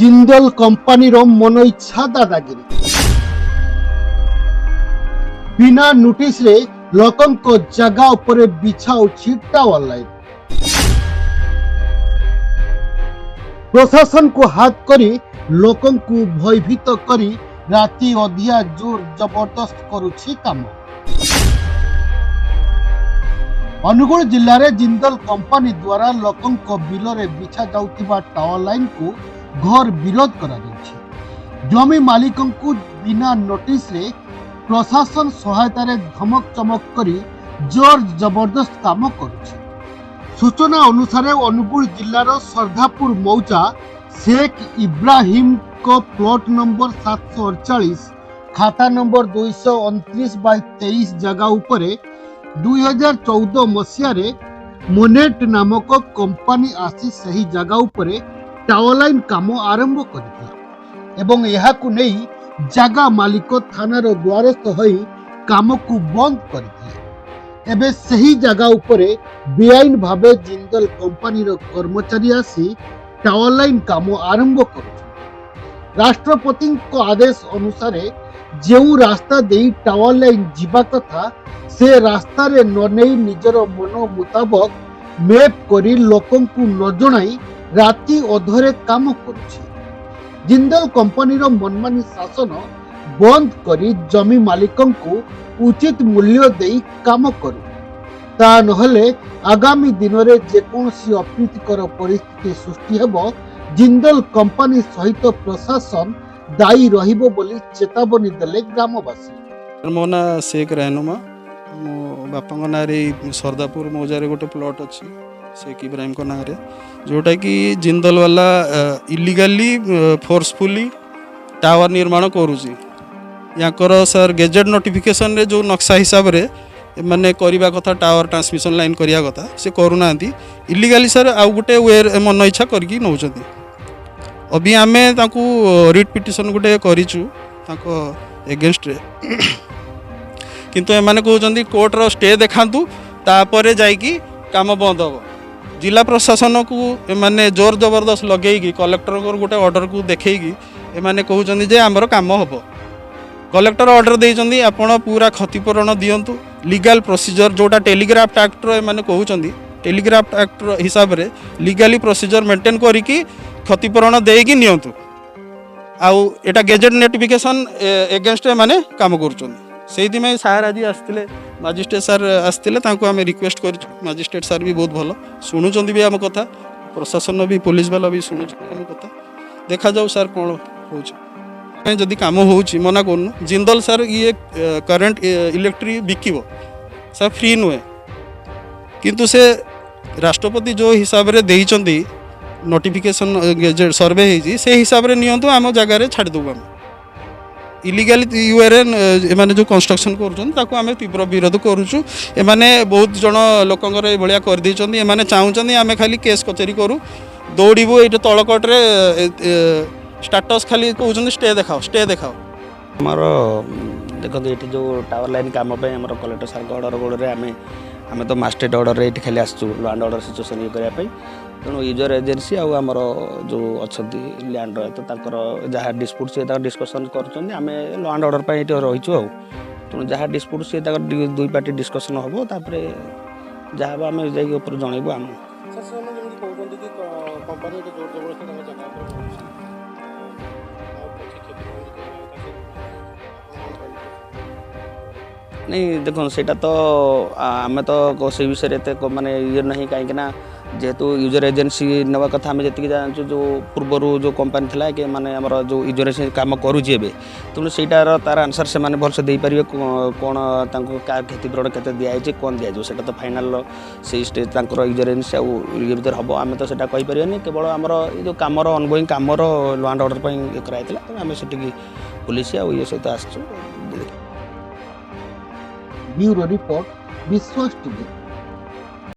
Jindal company मन इच्छा दादागिरी बिना नोटिस रे लोकन को जगह उपरे बिछाउछि टावर लाइन। प्रशासन को हाथ करी लोकन को भयभीत करी राति अधिया जोर जबरदस्त करुछि काम। अनुगुल जिले में जिंदल कंपनी द्वारा लोकन को बिल रे बिछा जाउतिबा टावर लाइन को घर विरोध करा जाउछि। जमी मालिकन को बिना नोटिस रे प्रशासन सहायता रे धमक चमक करी जोर जबरदस्त काम करुछि। सूचना अनुसार अनुगुल जिलार सरधापुर मौजा शेख इब्राहिम को प्लॉट नंबर 748 खाता नंबर 229/23 जगह उपरे 2014 मसीह मोनेट नामक कंपनी आसी सही जगह उपरे टावर लाइन काम आरंभ करथिला एवं एहाकु नै जगह मालिक थानार द्वारस्थ होई काम को बंद करथिले। एबे सही जगह उपरे बेआईन भावे जिंदल कंपनी रो कर्मचारी आसी टावर लाइन काम आरंभ कर। राष्ट्रपति को आदेश अनुसार जो रास्ता दे टावर लाइन जीवा कथा से रास्ता रे न नहीं निजर मन मुताबक मैप करी लोकन को न जणाई राति अधरे काम करुछि। जिंदल कंपनी रो मनमानी शासन बंद करी जमी मालिकन को उचित मूल्य दे काम करू ता नहले आगामी दिन में जेकोसी अप्रीतिकर परिस्थिति सृष्टि हेबो जिंदल कंपनी सहित प्रशासन दायी रहिबो बोली चेतावनी देले ग्रामवासी। मो ना शेख रहनुमा मो बापा ना सरदापुर मौजार गोटे प्लॉट अच्छी शेख इब्राहिम को ना जोटा कि जिंदल वाला इलीगली फोर्सफुली टावर निर्माण करुची। याकर सर गेजेट नोटिफिकेशन रे जो नक्शा हिसाब रे माने करिबा कथा टावर ट्रांसमिशन लाइन करिया कथा से करूना इलीगली सर आउ गोटे वे मन इच्छा करके नौचंती। अभी आमे ताकू रिट पिटिशन गोटे करिचु ताको एगेंस्ट रे किंतु एमाने कहउचंती कोर्ट रो स्टे देखांतु तापरे जाईकी काम बंद हो। जिला प्रशासन को एमाने जोर जबरदस्त लगेगी कलेक्टर को गोटे ऑर्डर को देखैगी एमाने कहउचंती जे हमर काम हबो। कलेक्टर ऑर्डर देइचंदी आपण पूरा क्षतिपूरण दियंतु लीगल प्रोसीजर जोटा टेलीग्राफ एक्ट रो एमाने कहउचंदी टेलीग्राफ एक्ट हिसाब रे लीगली प्रोसीजर मेंटेन करिकी क्षतिपूरण देगी नियंतु आउ एटा गेजेट नोटिफिकेशन एगेंस्ट माने काम करूचंदी। सेहि में सार आज आसते मजिस्ट्रेट सार आसते आम रिक्वेस्ट कर मजिस्ट्रेट सार भी बहुत भल शुणुंट भी आम कथा प्रशासन भी पुलिस वाला भी शुणुम कथा देखा जाऊ सार कौन हो जदि काम हो मना कर जिंदल सार ये करेन्ट इलेक्ट्रिक बिकिब सार फ्री नुहे किंतु से राष्ट्रपति जो हिसाब रे देइचंदी नोटिफिकेशन सर्वे से हिसाब रे नियंतु आम जगार छाड़देबू आम इलीगली यूएरएन एमाने जो कंस्ट्रक्शन करुँच आम तीव्र विरोध करुचु। एमाने बहुत जन लोकंर ये कर देइचंदी एमाने चाहूचंदी आम खाली केस कचेरी करूँ दौड़बू ये तलकट्रे स्टाटस खाली कहते स्टे देखाओ आमर देखो ये जो टावर लाइन काम आम कलेक्टर सार ऑर्डर गोड़े आम तो मास्टेट ऑर्डर ये खाली आसचु लॉ एंड ऑर्डर सिचुएसन ये करने तेणु यूजर एजेंसी आमर जो अच्छा लैंड तो जहाँ डिस्प्यूट सी डिस्कसन कर आम लॉ एंड ऑर्डर ये रहीचु तेणु जहाँ डिस्प्यूट सी दुई पार्टी डिस्कसन हम तापर जहाँ आम जापर जनइबू आम नहीं देखो सेटा तो आम तो से विषय माने ये नहीं कहीं जेहेतु यूजर एजेंसी नवा कथा आम जी जानूँ जो पूर्वर जो कंपनी थिला कि माने हमर जो यूजर एजेंसी काम करुचे तेणु सहीटार तार आंसर से माने भलसे दे पारे कौन क्षतिपूरण केते दिखाई कौन दिजाव से तो फाइनाल से स्टेज यूजर एजेंसी ये भर हम आम तो सेटा कहि परियानी केवल आमर जो कामर अनगोइंग कामर लॉ एंड ऑर्डर पर कराइला आम से पुलिस ये सहित आसचु। ब्यूरो रिपोर्ट विश्वास टीवी।